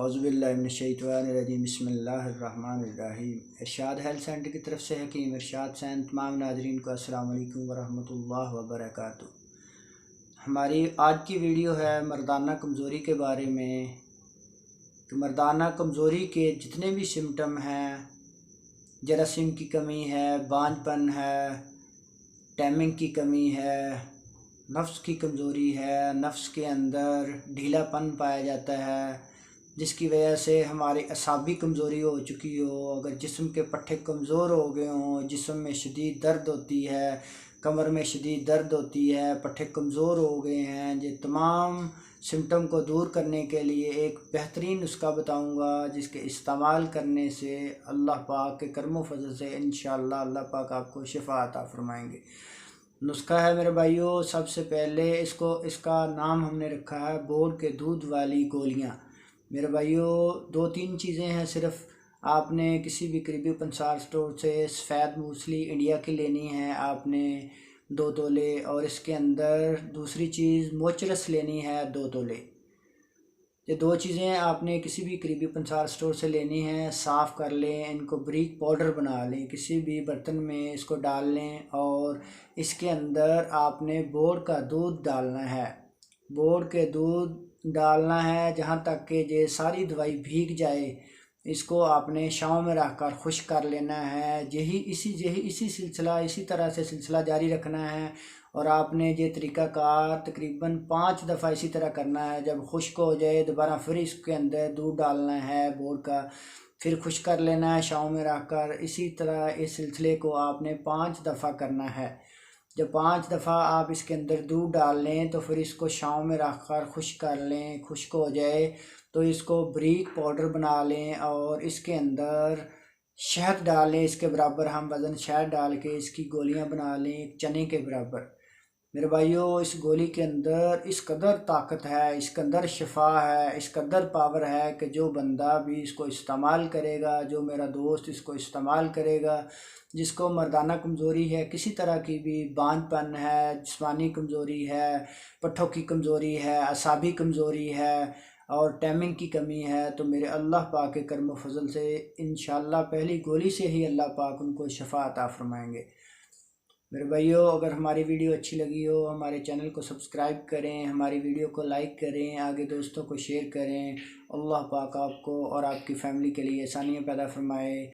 اعوذ باللہ من الشیطان الرجیم بسم اللہ الرحمن الرحیم۔ ارشاد ہیلتھ سینٹر کی طرف سے حکیم ارشاد سین تمام ناظرین کو السلام علیکم ورحمۃ اللہ وبرکاتہ۔ ہماری آج کی ویڈیو ہے مردانہ کمزوری کے بارے میں کہ مردانہ کمزوری کے جتنے بھی سمٹم ہیں، جراثیم کی کمی ہے، بانجھ پن ہے، ٹائمنگ کی کمی ہے، نفس کی کمزوری ہے، نفس کے اندر ڈھیلا پن پایا جاتا ہے جس کی وجہ سے ہماری اعصابی کمزوری ہو چکی ہو، اگر جسم کے پٹھے کمزور ہو گئے ہوں، جسم میں شدید درد ہوتی ہے، کمر میں شدید درد ہوتی ہے، پٹھے کمزور ہو گئے ہیں، یہ تمام سمٹم کو دور کرنے کے لیے ایک بہترین نسخہ بتاؤں گا جس کے استعمال کرنے سے اللہ پاک کے کرم و فضل سے انشاءاللہ اللہ پاک آپ کو شفا عطا فرمائیں گے۔ نسخہ ہے میرے بھائیوں، سب سے پہلے اس کا نام ہم نے رکھا ہے بورڈ کے دودھ والی گولیاں۔ میرے بھائیوں 2-3 چیزیں ہیں، صرف آپ نے کسی بھی قریبی پنسار سٹور سے سفید موسلی انڈیا کی لینی ہے، آپ نے 2 تولے، اور اس کے اندر دوسری چیز موچرس لینی ہے 2 تولے۔ یہ 2 چیزیں آپ نے کسی بھی قریبی پنسار سٹور سے لینی ہے، صاف کر لیں، ان کو بریک پاؤڈر بنا لیں، کسی بھی برتن میں اس کو ڈال لیں، اور اس کے اندر آپ نے بورڈ کا دودھ ڈالنا ہے۔ بورڈ کے دودھ ڈالنا ہے جہاں تک کہ یہ ساری دوائی بھیگ جائے، اس کو آپ نے چھاؤں میں رکھ کر خشک کر لینا ہے۔ اسی طرح سے سلسلہ جاری رکھنا ہے، اور آپ نے یہ طریقہ کار تقریباً 5 دفعہ اسی طرح کرنا ہے۔ جب خشک ہو جائے دوبارہ پھر اس کے اندر دودھ ڈالنا ہے بورڈ کا، پھر خشک کر لینا ہے چھاؤں میں رکھ کر۔ اسی طرح اس سلسلے کو آپ نے 5 دفعہ کرنا ہے۔ جب 5 دفعہ آپ اس کے اندر دودھ ڈال لیں تو پھر اس کو چھاؤں میں رکھ کر خشک کر لیں، خشک ہو جائے تو اس کو بریک پاؤڈر بنا لیں، اور اس کے اندر شہد ڈال لیں، اس کے برابر ہم وزن شہد ڈال کے اس کی گولیاں بنا لیں ایک چنے کے برابر۔ میرے بھائیوں اس گولی کے اندر اس قدر طاقت ہے، اس کے اندر شفا ہے، اس قدر پاور ہے کہ جو بندہ بھی اس کو استعمال کرے گا، جو میرا دوست اس کو استعمال کرے گا، جس کو مردانہ کمزوری ہے، کسی طرح کی بھی بانجھ پن ہے، جسمانی کمزوری ہے، پٹھوں کی کمزوری ہے، اعصابی کمزوری ہے، اور ٹائمنگ کی کمی ہے، تو میرے اللہ پاک کے کرم و فضل سے انشاءاللہ پہلی گولی سے ہی اللہ پاک ان کو شفا عطا فرمائیں گے۔ میرے بھائیوں اگر ہماری ویڈیو اچھی لگی ہو ہمارے چینل کو سبسکرائب کریں، ہماری ویڈیو کو لائک کریں، آگے دوستوں کو شیئر کریں۔ اللہ پاک آپ کو اور آپ کی فیملی کے لیے آسانیاں پیدا فرمائے۔